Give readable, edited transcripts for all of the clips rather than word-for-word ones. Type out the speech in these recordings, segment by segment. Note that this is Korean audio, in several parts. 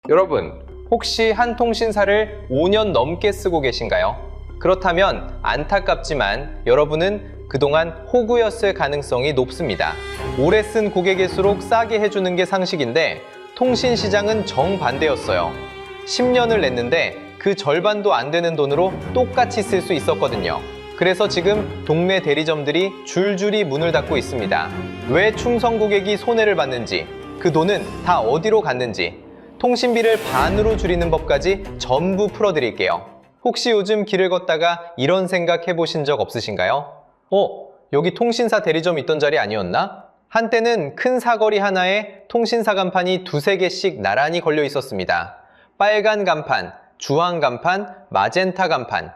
여러분, 혹시 한 통신사를 5년 넘게 쓰고 계신가요? 그렇다면 안타깝지만 여러분은 그동안 호구였을 가능성이 높습니다. 오래 쓴 고객일수록 싸게 해주는 게 상식인데 통신 시장은 정반대였어요. 10년을 냈는데 그 절반도 안 되는 돈으로 똑같이 쓸 수 있었거든요. 그래서 지금 동네 대리점들이 줄줄이 문을 닫고 있습니다. 왜 충성 고객이 손해를 봤는지, 그 돈은 다 어디로 갔는지, 통신비를 반으로 줄이는 법까지 전부 풀어드릴게요. 혹시 요즘 길을 걷다가 이런 생각 해보신 적 없으신가요? 여기 통신사 대리점 있던 자리 아니었나? 한때는 큰 사거리 하나에 통신사 간판이 두세 개씩 나란히 걸려 있었습니다. 빨간 간판, 주황 간판, 마젠타 간판.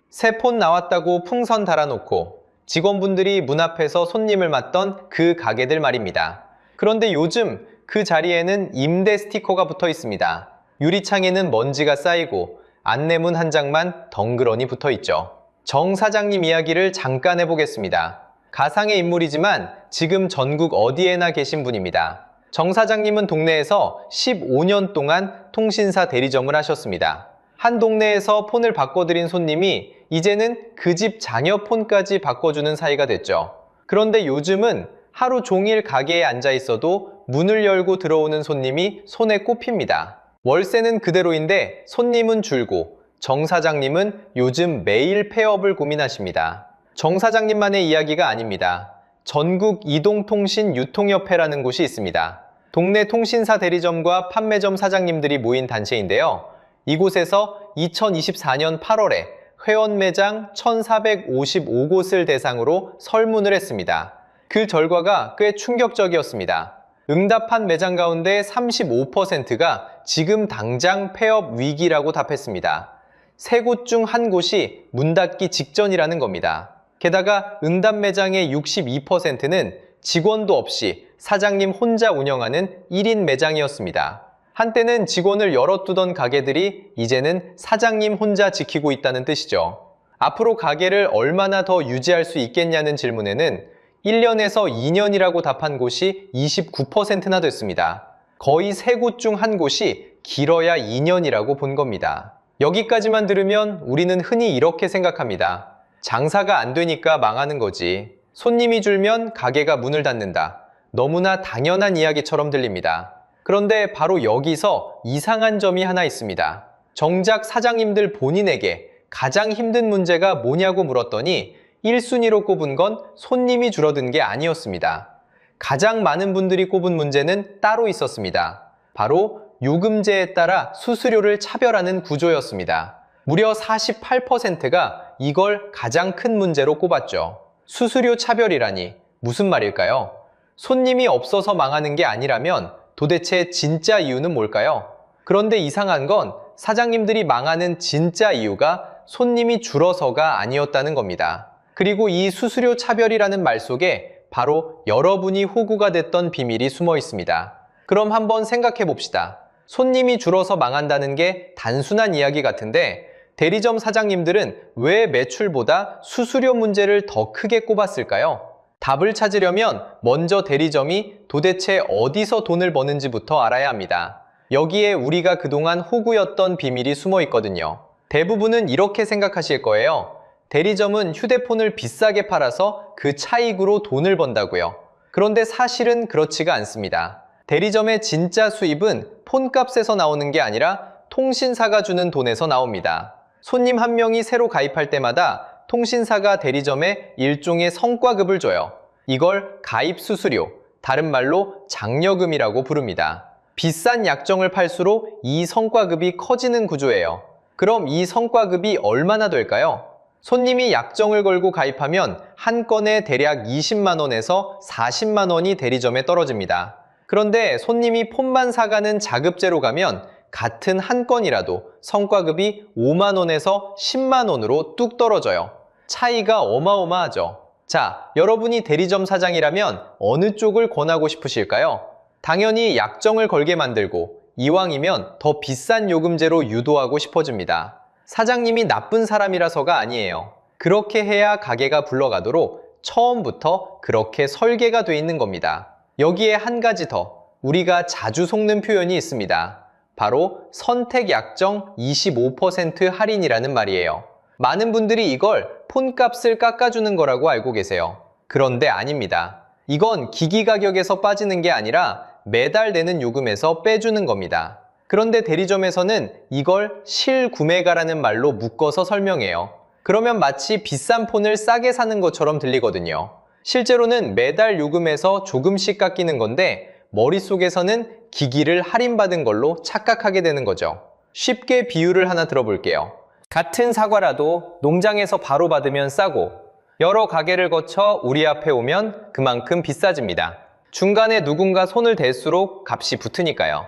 새 폰 나왔다고 풍선 달아놓고 직원분들이 문 앞에서 손님을 맞던 그 가게들 말입니다. 그런데 요즘 그 자리에는 임대 스티커가 붙어 있습니다. 유리창에는 먼지가 쌓이고 안내문 한 장만 덩그러니 붙어 있죠. 정 사장님 이야기를 잠깐 해보겠습니다. 가상의 인물이지만 지금 전국 어디에나 계신 분입니다. 정 사장님은 동네에서 15년 동안 통신사 대리점을 하셨습니다. 한 동네에서 폰을 바꿔드린 손님이 이제는 그 집 자녀 폰까지 바꿔주는 사이가 됐죠. 그런데 요즘은 하루 종일 가게에 앉아 있어도 문을 열고 들어오는 손님이 손에 꼽힙니다. 월세는 그대로인데 손님은 줄고 정 사장님은 요즘 매일 폐업을 고민하십니다. 정 사장님만의 이야기가 아닙니다. 전국 이동통신유통협회라는 곳이 있습니다. 동네 통신사 대리점과 판매점 사장님들이 모인 단체인데요. 이곳에서 2024년 8월에 회원 매장 1,455곳을 대상으로 설문을 했습니다. 그 결과가 꽤 충격적이었습니다. 응답한 매장 가운데 35%가 지금 당장 폐업 위기라고 답했습니다. 세 곳 중 한 곳이 문 닫기 직전이라는 겁니다. 게다가 응답 매장의 62%는 직원도 없이 사장님 혼자 운영하는 1인 매장이었습니다. 한때는 직원을 열어두던 가게들이 이제는 사장님 혼자 지키고 있다는 뜻이죠. 앞으로 가게를 얼마나 더 유지할 수 있겠냐는 질문에는 1년에서 2년이라고 답한 곳이 29%나 됐습니다. 거의 세 곳 중 한 곳이 길어야 2년이라고 본 겁니다. 여기까지만 들으면 우리는 흔히 이렇게 생각합니다. 장사가 안 되니까 망하는 거지. 손님이 줄면 가게가 문을 닫는다. 너무나 당연한 이야기처럼 들립니다. 그런데 바로 여기서 이상한 점이 하나 있습니다. 정작 사장님들 본인에게 가장 힘든 문제가 뭐냐고 물었더니 1순위로 꼽은 건 손님이 줄어든 게 아니었습니다. 가장 많은 분들이 꼽은 문제는 따로 있었습니다. 바로 요금제에 따라 수수료를 차별하는 구조였습니다. 무려 48%가 이걸 가장 큰 문제로 꼽았죠. 수수료 차별이라니 무슨 말일까요? 손님이 없어서 망하는 게 아니라면 도대체 진짜 이유는 뭘까요? 그런데 이상한 건 사장님들이 망하는 진짜 이유가 손님이 줄어서가 아니었다는 겁니다. 그리고 이 수수료 차별이라는 말 속에 바로 여러분이 호구가 됐던 비밀이 숨어 있습니다. 그럼 한번 생각해 봅시다. 손님이 줄어서 망한다는 게 단순한 이야기 같은데 대리점 사장님들은 왜 매출보다 수수료 문제를 더 크게 꼽았을까요? 답을 찾으려면 먼저 대리점이 도대체 어디서 돈을 버는지부터 알아야 합니다. 여기에 우리가 그동안 호구였던 비밀이 숨어 있거든요. 대부분은 이렇게 생각하실 거예요. 대리점은 휴대폰을 비싸게 팔아서 그 차익으로 돈을 번다고요. 그런데 사실은 그렇지가 않습니다. 대리점의 진짜 수입은 폰값에서 나오는 게 아니라 통신사가 주는 돈에서 나옵니다. 손님 한 명이 새로 가입할 때마다 통신사가 대리점에 일종의 성과급을 줘요. 이걸 가입 수수료, 다른 말로 장려금이라고 부릅니다. 비싼 약정을 팔수록 이 성과급이 커지는 구조예요. 그럼 이 성과급이 얼마나 될까요? 손님이 약정을 걸고 가입하면 한 건에 대략 20만 원에서 40만 원이 대리점에 떨어집니다. 그런데 손님이 폰만 사가는 자급제로 가면 같은 한 건이라도 성과급이 5만 원에서 10만 원으로 뚝 떨어져요. 차이가 어마어마하죠. 자, 여러분이 대리점 사장이라면 어느 쪽을 권하고 싶으실까요? 당연히 약정을 걸게 만들고 이왕이면 더 비싼 요금제로 유도하고 싶어집니다. 사장님이 나쁜 사람이라서가 아니에요. 그렇게 해야 가게가 굴러가도록 처음부터 그렇게 설계가 돼 있는 겁니다. 여기에 한 가지 더, 우리가 자주 속는 표현이 있습니다. 바로 선택약정 25% 할인이라는 말이에요. 많은 분들이 이걸 폰값을 깎아주는 거라고 알고 계세요. 그런데 아닙니다. 이건 기기 가격에서 빠지는 게 아니라 매달 내는 요금에서 빼주는 겁니다. 그런데 대리점에서는 이걸 실구매가라는 말로 묶어서 설명해요. 그러면 마치 비싼 폰을 싸게 사는 것처럼 들리거든요. 실제로는 매달 요금에서 조금씩 깎이는 건데 머릿속에서는 기기를 할인받은 걸로 착각하게 되는 거죠. 쉽게 비유를 하나 들어볼게요. 같은 사과라도 농장에서 바로 받으면 싸고 여러 가게를 거쳐 우리 앞에 오면 그만큼 비싸집니다. 중간에 누군가 손을 댈수록 값이 붙으니까요.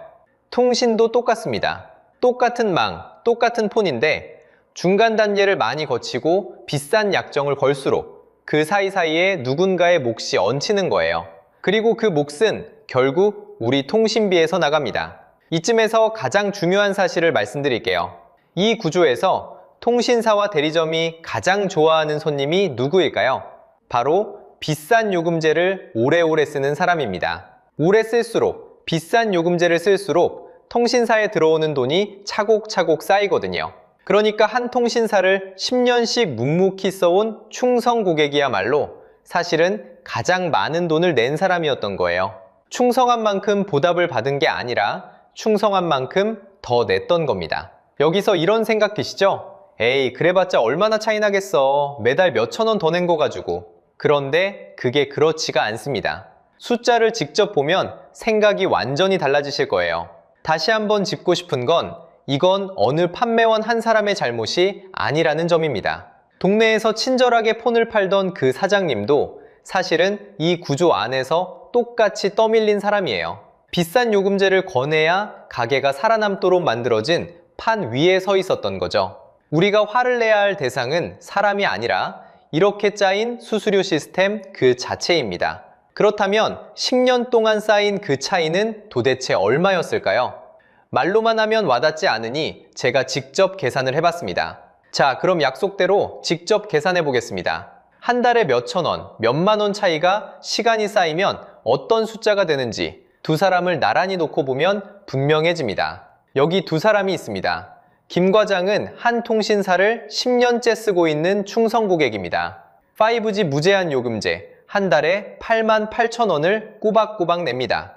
통신도 똑같습니다. 똑같은 망, 똑같은 폰인데 중간 단계를 많이 거치고 비싼 약정을 걸수록 그 사이사이에 누군가의 몫이 얹히는 거예요. 그리고 그 몫은 결국 우리 통신비에서 나갑니다. 이쯤에서 가장 중요한 사실을 말씀드릴게요. 이 구조에서 통신사와 대리점이 가장 좋아하는 손님이 누구일까요? 바로 비싼 요금제를 오래오래 쓰는 사람입니다. 오래 쓸수록, 비싼 요금제를 쓸수록 통신사에 들어오는 돈이 차곡차곡 쌓이거든요. 그러니까 한 통신사를 10년씩 묵묵히 써온 충성 고객이야말로 사실은 가장 많은 돈을 낸 사람이었던 거예요. 충성한 만큼 보답을 받은 게 아니라 충성한 만큼 더 냈던 겁니다. 여기서 이런 생각 드시죠? 에이, 그래봤자 얼마나 차이 나겠어. 매달 몇천 원 더 낸 거 가지고. 그런데 그게 그렇지가 않습니다. 숫자를 직접 보면 생각이 완전히 달라지실 거예요. 다시 한번 짚고 싶은 건 이건 어느 판매원 한 사람의 잘못이 아니라는 점입니다. 동네에서 친절하게 폰을 팔던 그 사장님도 사실은 이 구조 안에서 똑같이 떠밀린 사람이에요. 비싼 요금제를 권해야 가게가 살아남도록 만들어진 판 위에 서 있었던 거죠. 우리가 화를 내야 할 대상은 사람이 아니라 이렇게 짜인 수수료 시스템 그 자체입니다. 그렇다면 10년 동안 쌓인 그 차이는 도대체 얼마였을까요? 말로만 하면 와닿지 않으니 제가 직접 계산을 해봤습니다. 자, 그럼 약속대로 직접 계산해 보겠습니다. 한 달에 몇천 원, 몇만 원 차이가 시간이 쌓이면 어떤 숫자가 되는지 두 사람을 나란히 놓고 보면 분명해집니다. 여기 두 사람이 있습니다. 김 과장은 한 통신사를 10년째 쓰고 있는 충성 고객입니다. 5G 무제한 요금제 한 달에 88,000원을 꼬박꼬박 냅니다.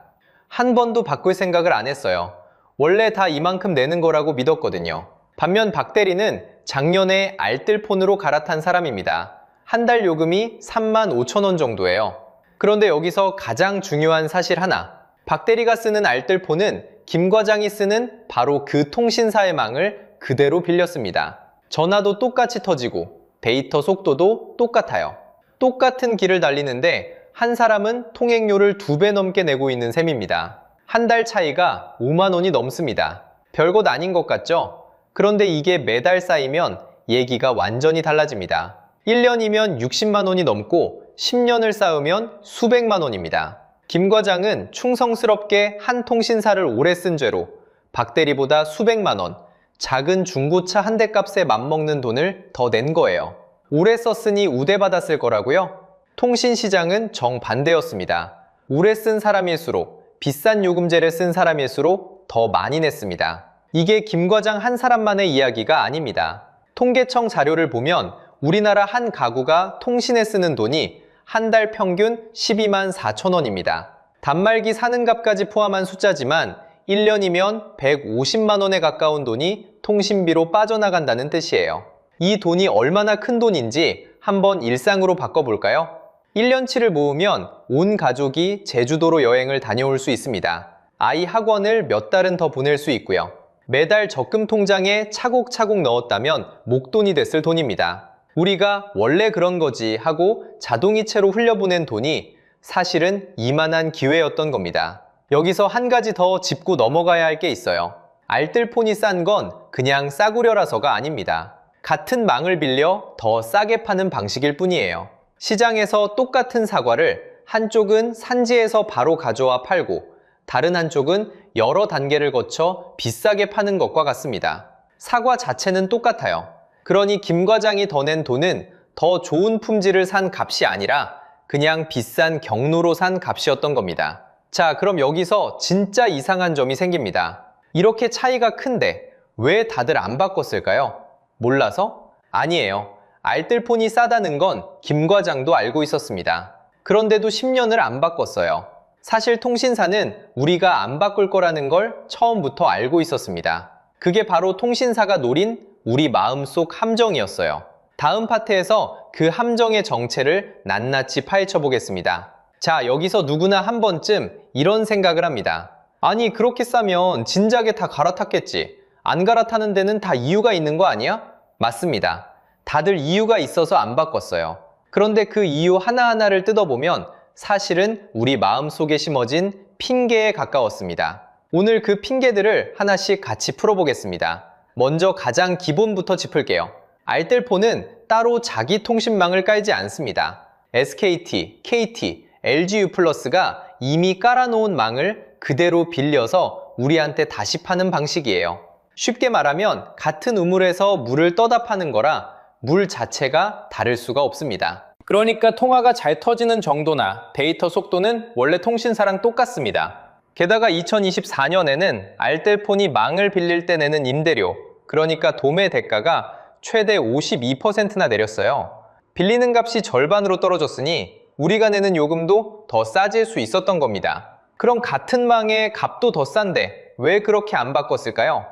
한 번도 바꿀 생각을 안 했어요. 원래 다 이만큼 내는 거라고 믿었거든요. 반면 박 대리는 작년에 알뜰폰으로 갈아탄 사람입니다. 한 달 요금이 35,000원 정도예요. 그런데 여기서 가장 중요한 사실 하나. 박 대리가 쓰는 알뜰폰은 김 과장이 쓰는 바로 그 통신사의 망을 그대로 빌렸습니다. 전화도 똑같이 터지고 데이터 속도도 똑같아요. 똑같은 길을 달리는데 한 사람은 통행료를 2배 넘게 내고 있는 셈입니다. 한 달 차이가 5만 원이 넘습니다. 별것 아닌 것 같죠? 그런데 이게 매달 쌓이면 얘기가 완전히 달라집니다. 1년이면 60만 원이 넘고 10년을 쌓으면 수백만 원입니다. 김 과장은 충성스럽게 한 통신사를 오래 쓴 죄로 박 대리보다 수백만 원, 작은 중고차 한 대 값에 맞먹는 돈을 더 낸 거예요. 오래 썼으니 우대받았을 거라고요? 통신시장은 정반대였습니다. 오래 쓴 사람일수록, 비싼 요금제를 쓴 사람일수록 더 많이 냈습니다. 이게 김 과장 한 사람만의 이야기가 아닙니다. 통계청 자료를 보면 우리나라 한 가구가 통신에 쓰는 돈이 한 달 평균 12만 4천 원입니다. 단말기 사는 값까지 포함한 숫자지만 1년이면 150만 원에 가까운 돈이 통신비로 빠져나간다는 뜻이에요. 이 돈이 얼마나 큰 돈인지 한번 일상으로 바꿔볼까요? 1년치를 모으면 온 가족이 제주도로 여행을 다녀올 수 있습니다. 아이 학원을 몇 달은 더 보낼 수 있고요. 매달 적금 통장에 차곡차곡 넣었다면 목돈이 됐을 돈입니다. 우리가 원래 그런 거지 하고 자동이체로 흘려보낸 돈이 사실은 이만한 기회였던 겁니다. 여기서 한 가지 더 짚고 넘어가야 할 게 있어요. 알뜰폰이 싼 건 그냥 싸구려라서가 아닙니다. 같은 망을 빌려 더 싸게 파는 방식일 뿐이에요. 시장에서 똑같은 사과를 한쪽은 산지에서 바로 가져와 팔고 다른 한쪽은 여러 단계를 거쳐 비싸게 파는 것과 같습니다. 사과 자체는 똑같아요. 그러니 김 과장이 더 낸 돈은 더 좋은 품질을 산 값이 아니라 그냥 비싼 경로로 산 값이었던 겁니다. 자, 그럼 여기서 진짜 이상한 점이 생깁니다. 이렇게 차이가 큰데 왜 다들 안 바꿨을까요? 몰라서? 아니에요. 알뜰폰이 싸다는 건 김 과장도 알고 있었습니다. 그런데도 10년을 안 바꿨어요. 사실 통신사는 우리가 안 바꿀 거라는 걸 처음부터 알고 있었습니다. 그게 바로 통신사가 노린 우리 마음속 함정이었어요. 다음 파트에서 그 함정의 정체를 낱낱이 파헤쳐 보겠습니다. 자, 여기서 누구나 한 번쯤 이런 생각을 합니다. 아니, 그렇게 싸면 진작에 다 갈아탔겠지. 안 갈아타는 데는 다 이유가 있는 거 아니야? 맞습니다. 다들 이유가 있어서 안 바꿨어요. 그런데 그 이유 하나하나를 뜯어보면 사실은 우리 마음속에 심어진 핑계에 가까웠습니다. 오늘 그 핑계들을 하나씩 같이 풀어보겠습니다. 먼저 가장 기본부터 짚을게요. 알뜰폰은 따로 자기 통신망을 깔지 않습니다. SKT, KT, LG유플러스가 이미 깔아놓은 망을 그대로 빌려서 우리한테 다시 파는 방식이에요. 쉽게 말하면 같은 우물에서 물을 떠다 파는 거라 물 자체가 다를 수가 없습니다. 그러니까 통화가 잘 터지는 정도나 데이터 속도는 원래 통신사랑 똑같습니다. 게다가 2024년에는 알뜰폰이 망을 빌릴 때 내는 임대료, 그러니까 도매 대가가 최대 52%나 내렸어요. 빌리는 값이 절반으로 떨어졌으니 우리가 내는 요금도 더 싸질 수 있었던 겁니다. 그럼 같은 망에 값도 더 싼데 왜 그렇게 안 바꿨을까요?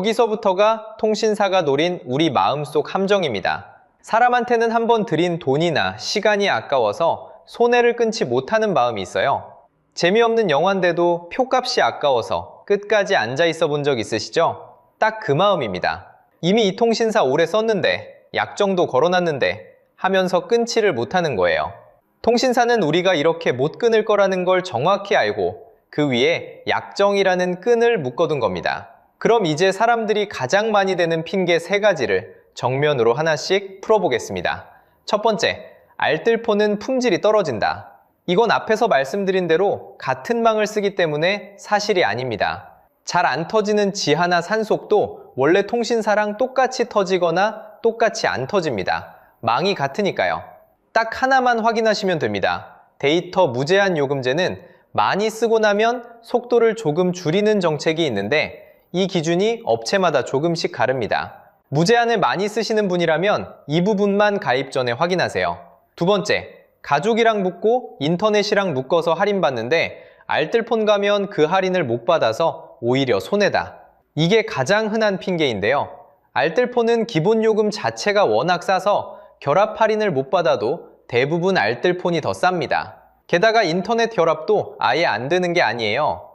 여기서부터가 통신사가 노린 우리 마음속 함정입니다. 사람한테는 한번 들인 돈이나 시간이 아까워서 손해를 끊지 못하는 마음이 있어요. 재미없는 영화인데도 표값이 아까워서 끝까지 앉아 있어 본 적 있으시죠? 딱 그 마음입니다. 이미 이 통신사 오래 썼는데, 약정도 걸어놨는데 하면서 끊지를 못하는 거예요. 통신사는 우리가 이렇게 못 끊을 거라는 걸 정확히 알고 그 위에 약정이라는 끈을 묶어둔 겁니다. 그럼 이제 사람들이 가장 많이 대는 핑계 3가지를 정면으로 하나씩 풀어보겠습니다. 첫 번째, 알뜰폰은 품질이 떨어진다. 이건 앞에서 말씀드린 대로 같은 망을 쓰기 때문에 사실이 아닙니다. 잘 안 터지는 지하나 산속도 원래 통신사랑 똑같이 터지거나 똑같이 안 터집니다. 망이 같으니까요. 딱 하나만 확인하시면 됩니다. 데이터 무제한 요금제는 많이 쓰고 나면 속도를 조금 줄이는 정책이 있는데 이 기준이 업체마다 조금씩 다릅니다. 무제한을 많이 쓰시는 분이라면 이 부분만 가입 전에 확인하세요. 두 번째, 가족이랑 묶고 인터넷이랑 묶어서 할인받는데 알뜰폰 가면 그 할인을 못 받아서 오히려 손해다. 이게 가장 흔한 핑계인데요. 알뜰폰은 기본 요금 자체가 워낙 싸서 결합 할인을 못 받아도 대부분 알뜰폰이 더 쌉니다. 게다가 인터넷 결합도 아예 안 되는 게 아니에요.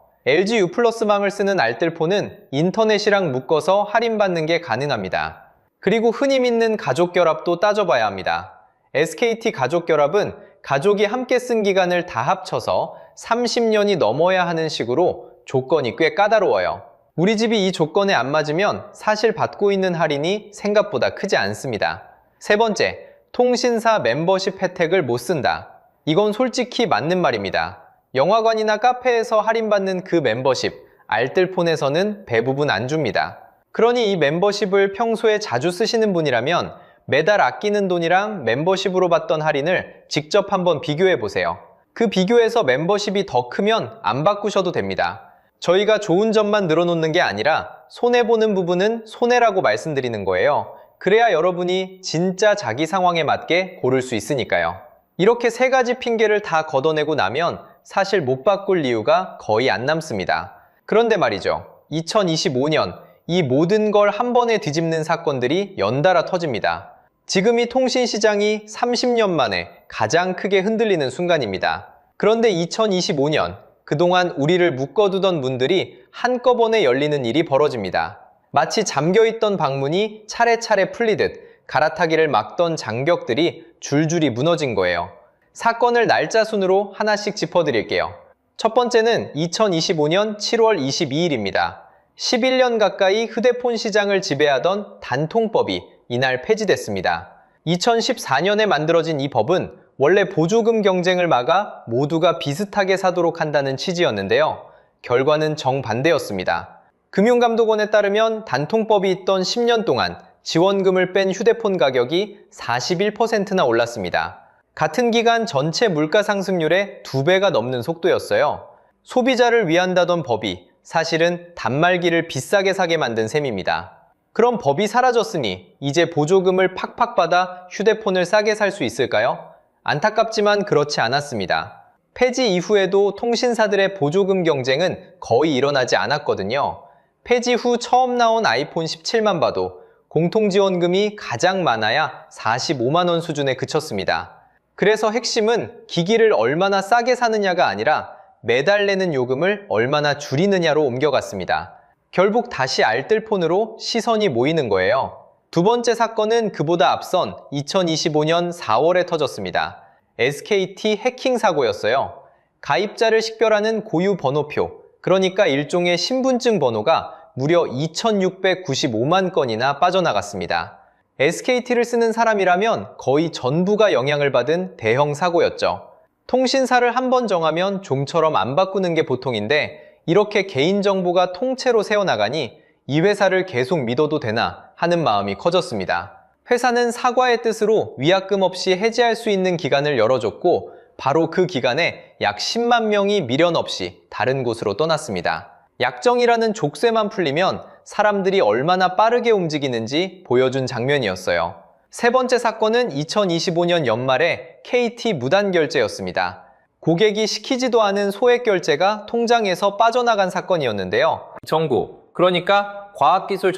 LG유플러스망을 쓰는 알뜰폰은 인터넷이랑 묶어서 할인받는 게 가능합니다. 그리고 흔히 믿는 가족결합도 따져봐야 합니다. SKT 가족결합은 가족이 함께 쓴 기간을 다 합쳐서 30년이 넘어야 하는 식으로 조건이 꽤 까다로워요. 우리 집이 이 조건에 안 맞으면 사실 받고 있는 할인이 생각보다 크지 않습니다. 세 번째, 통신사 멤버십 혜택을 못 쓴다. 이건 솔직히 맞는 말입니다. 영화관이나 카페에서 할인받는 그 멤버십, 알뜰폰에서는 대부분 안 줍니다. 그러니 이 멤버십을 평소에 자주 쓰시는 분이라면 매달 아끼는 돈이랑 멤버십으로 받던 할인을 직접 한번 비교해 보세요. 그 비교에서 멤버십이 더 크면 안 바꾸셔도 됩니다. 저희가 좋은 점만 늘어놓는 게 아니라 손해보는 부분은 손해라고 말씀드리는 거예요. 그래야 여러분이 진짜 자기 상황에 맞게 고를 수 있으니까요. 이렇게 3가지 핑계를 다 걷어내고 나면 사실 못 바꿀 이유가 거의 안 남습니다. 그런데 말이죠. 2025년 이 모든 걸 한 번에 뒤집는 사건들이 연달아 터집니다. 지금이 통신시장이 30년 만에 가장 크게 흔들리는 순간입니다. 그런데 2025년 그동안 우리를 묶어두던 문들이 한꺼번에 열리는 일이 벌어집니다. 마치 잠겨있던 방문이 차례차례 풀리듯 갈아타기를 막던 장벽들이 줄줄이 무너진 거예요. 사건을 날짜 순으로 하나씩 짚어드릴게요. 첫 번째는 2025년 7월 22일입니다. 11년 가까이 휴대폰 시장을 지배하던 단통법이 이날 폐지됐습니다. 2014년에 만들어진 이 법은 원래 보조금 경쟁을 막아 모두가 비슷하게 사도록 한다는 취지였는데요. 결과는 정반대였습니다. 금융감독원에 따르면 단통법이 있던 10년 동안 지원금을 뺀 휴대폰 가격이 41%나 올랐습니다. 같은 기간 전체 물가 상승률의 2배가 넘는 속도였어요. 소비자를 위한다던 법이 사실은 단말기를 비싸게 사게 만든 셈입니다. 그럼 법이 사라졌으니 이제 보조금을 팍팍 받아 휴대폰을 싸게 살 수 있을까요? 안타깝지만 그렇지 않았습니다. 폐지 이후에도 통신사들의 보조금 경쟁은 거의 일어나지 않았거든요. 폐지 후 처음 나온 아이폰 17만 봐도 공통지원금이 가장 많아야 45만 원 수준에 그쳤습니다. 그래서 핵심은 기기를 얼마나 싸게 사느냐가 아니라 매달 내는 요금을 얼마나 줄이느냐로 옮겨갔습니다. 결국 다시 알뜰폰으로 시선이 모이는 거예요. 두 번째 사건은 그보다 앞선 2025년 4월에 터졌습니다. SKT 해킹 사고였어요. 가입자를 식별하는 고유 번호표, 그러니까 일종의 신분증 번호가 무려 2,695만 건이나 빠져나갔습니다. SKT를 쓰는 사람이라면 거의 전부가 영향을 받은 대형 사고였죠. 통신사를 한번 정하면 좀처럼 안 바꾸는 게 보통인데 이렇게 개인정보가 통째로 새어나가니 이 회사를 계속 믿어도 되나 하는 마음이 커졌습니다. 회사는 사과의 뜻으로 위약금 없이 해지할 수 있는 기간을 열어줬고 바로 그 기간에 약 10만 명이 미련 없이 다른 곳으로 떠났습니다. 약정이라는 족쇄만 풀리면 사람들이 얼마나 빠르게 움직이는지 보여준 장면이었어요. 세 번째 사건은 2025년 연말에 KT 무단결제였습니다. 고객이 시키지도 않은 소액 결제가 통장에서 빠져나간 사건이었는데요. 정부, 그러니까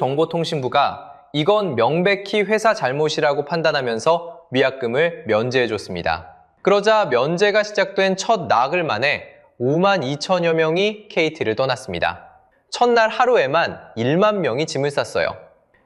과학기술정보통신부가 이건 명백히 회사 잘못이라고 판단하면서 위약금을 면제해줬습니다. 그러자 면제가 시작된 첫 나흘 만에 5만 2천여 명이 KT를 떠났습니다. 첫날 하루에만 1만 명이 짐을 쌌어요.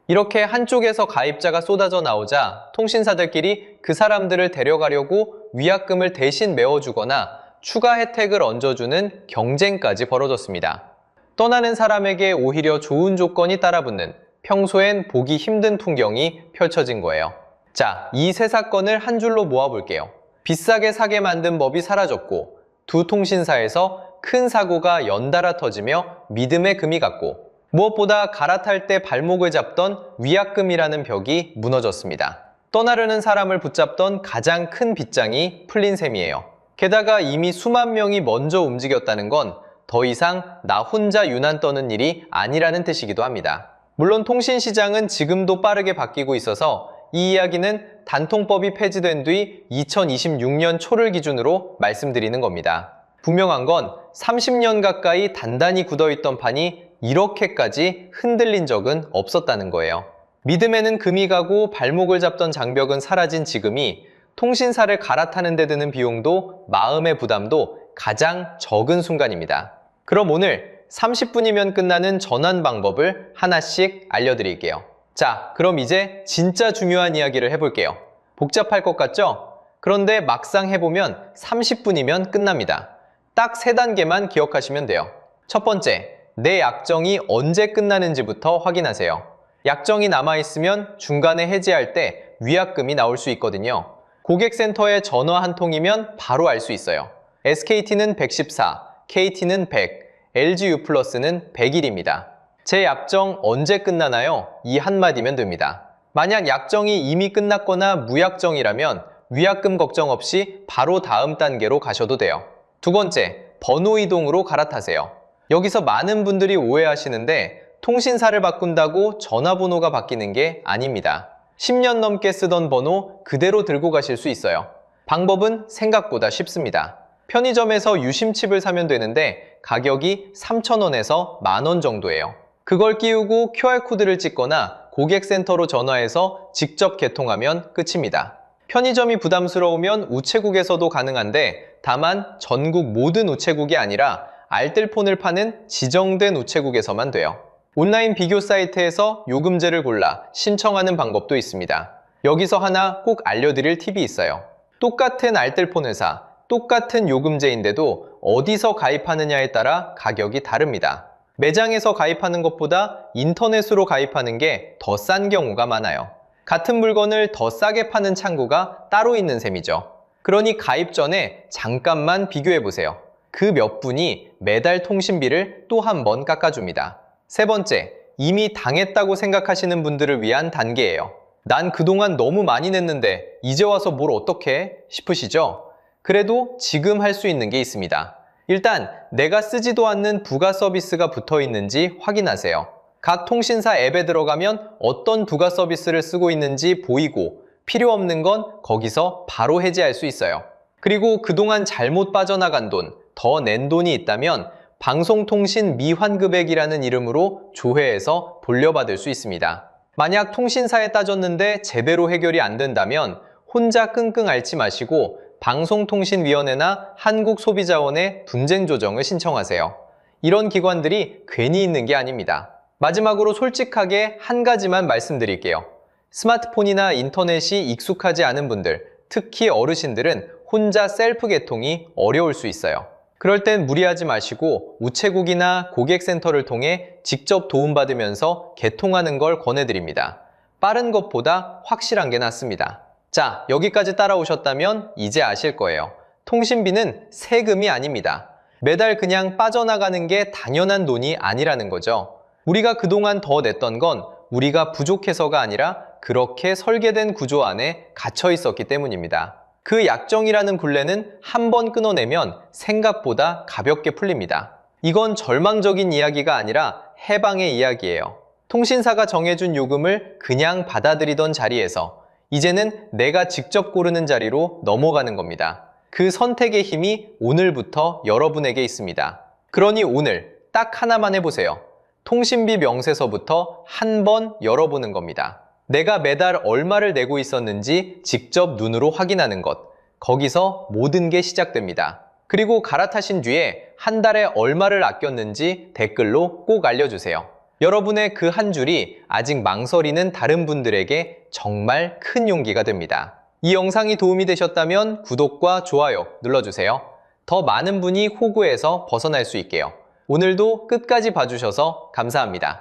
이렇게 한쪽에서 가입자가 쏟아져 나오자 통신사들끼리 그 사람들을 데려가려고 위약금을 대신 메워주거나 추가 혜택을 얹어주는 경쟁까지 벌어졌습니다. 떠나는 사람에게 오히려 좋은 조건이 따라붙는 평소엔 보기 힘든 풍경이 펼쳐진 거예요. 자, 이 세 사건을 한 줄로 모아볼게요. 비싸게 사게 만든 법이 사라졌고 두 통신사에서 큰 사고가 연달아 터지며 믿음의 금이 갔고 무엇보다 갈아탈 때 발목을 잡던 위약금이라는 벽이 무너졌습니다. 떠나려는 사람을 붙잡던 가장 큰 빗장이 풀린 셈이에요. 게다가 이미 수만 명이 먼저 움직였다는 건 더 이상 나 혼자 유난 떠는 일이 아니라는 뜻이기도 합니다. 물론 통신시장은 지금도 빠르게 바뀌고 있어서 이 이야기는 단통법이 폐지된 뒤 2026년 초를 기준으로 말씀드리는 겁니다. 분명한 건 30년 가까이 단단히 굳어있던 판이 이렇게까지 흔들린 적은 없었다는 거예요. 믿음에는 금이 가고 발목을 잡던 장벽은 사라진 지금이 통신사를 갈아타는 데 드는 비용도 마음의 부담도 가장 적은 순간입니다. 그럼 오늘 30분이면 끝나는 전환 방법을 하나씩 알려드릴게요. 자, 그럼 이제 진짜 중요한 이야기를 해볼게요. 복잡할 것 같죠? 그런데 막상 해보면 30분이면 끝납니다. 딱 3단계만 기억하시면 돼요. 첫 번째, 내 약정이 언제 끝나는지부터 확인하세요. 약정이 남아있으면 중간에 해지할 때 위약금이 나올 수 있거든요. 고객센터에 전화 한 통이면 바로 알 수 있어요. SKT는 114, KT는 100, LG유플러스는 100일입니다. 제 약정 언제 끝나나요? 이 한마디면 됩니다. 만약 약정이 이미 끝났거나 무약정이라면 위약금 걱정 없이 바로 다음 단계로 가셔도 돼요. 두 번째, 번호 이동으로 갈아타세요. 여기서 많은 분들이 오해하시는데 통신사를 바꾼다고 전화번호가 바뀌는 게 아닙니다. 10년 넘게 쓰던 번호 그대로 들고 가실 수 있어요. 방법은 생각보다 쉽습니다. 편의점에서 유심칩을 사면 되는데 가격이 3,000원에서 10,000원 정도예요. 그걸 끼우고 QR코드를 찍거나 고객센터로 전화해서 직접 개통하면 끝입니다. 편의점이 부담스러우면 우체국에서도 가능한데 다만 전국 모든 우체국이 아니라 알뜰폰을 파는 지정된 우체국에서만 돼요. 온라인 비교 사이트에서 요금제를 골라 신청하는 방법도 있습니다. 여기서 하나 꼭 알려드릴 팁이 있어요. 똑같은 알뜰폰 회사, 똑같은 요금제인데도 어디서 가입하느냐에 따라 가격이 다릅니다. 매장에서 가입하는 것보다 인터넷으로 가입하는 게 더 싼 경우가 많아요. 같은 물건을 더 싸게 파는 창구가 따로 있는 셈이죠. 그러니 가입 전에 잠깐만 비교해보세요. 그 몇 분이 매달 통신비를 또 한 번 깎아줍니다. 세 번째, 이미 당했다고 생각하시는 분들을 위한 단계예요. 난 그동안 너무 많이 냈는데 이제 와서 뭘 어떡해? 싶으시죠? 그래도 지금 할 수 있는 게 있습니다. 일단 내가 쓰지도 않는 부가 서비스가 붙어 있는지 확인하세요. 각 통신사 앱에 들어가면 어떤 부가 서비스를 쓰고 있는지 보이고 필요 없는 건 거기서 바로 해지할 수 있어요. 그리고 그동안 잘못 빠져나간 돈, 더 낸 돈이 있다면 방송통신 미환급액이라는 이름으로 조회해서 돌려받을 수 있습니다. 만약 통신사에 따졌는데 제대로 해결이 안 된다면 혼자 끙끙 앓지 마시고 방송통신위원회나 한국소비자원에 분쟁 조정을 신청하세요. 이런 기관들이 괜히 있는 게 아닙니다. 마지막으로 솔직하게 한 가지만 말씀드릴게요. 스마트폰이나 인터넷이 익숙하지 않은 분들, 특히 어르신들은 혼자 셀프 개통이 어려울 수 있어요. 그럴 땐 무리하지 마시고 우체국이나 고객센터를 통해 직접 도움받으면서 개통하는 걸 권해드립니다. 빠른 것보다 확실한 게 낫습니다. 자, 여기까지 따라오셨다면 이제 아실 거예요. 통신비는 세금이 아닙니다. 매달 그냥 빠져나가는 게 당연한 돈이 아니라는 거죠. 우리가 그동안 더 냈던 건 우리가 부족해서가 아니라 그렇게 설계된 구조 안에 갇혀 있었기 때문입니다. 그 약정이라는 굴레는 한 번 끊어내면 생각보다 가볍게 풀립니다. 이건 절망적인 이야기가 아니라 해방의 이야기예요. 통신사가 정해준 요금을 그냥 받아들이던 자리에서 이제는 내가 직접 고르는 자리로 넘어가는 겁니다. 그 선택의 힘이 오늘부터 여러분에게 있습니다. 그러니 오늘 딱 하나만 해보세요. 통신비 명세서부터 한 번 열어보는 겁니다. 내가 매달 얼마를 내고 있었는지 직접 눈으로 확인하는 것. 거기서 모든 게 시작됩니다. 그리고 갈아타신 뒤에 한 달에 얼마를 아꼈는지 댓글로 꼭 알려주세요. 여러분의 그 한 줄이 아직 망설이는 다른 분들에게 정말 큰 용기가 됩니다. 이 영상이 도움이 되셨다면 구독과 좋아요 눌러주세요. 더 많은 분이 호구에서 벗어날 수 있게요. 오늘도 끝까지 봐주셔서 감사합니다.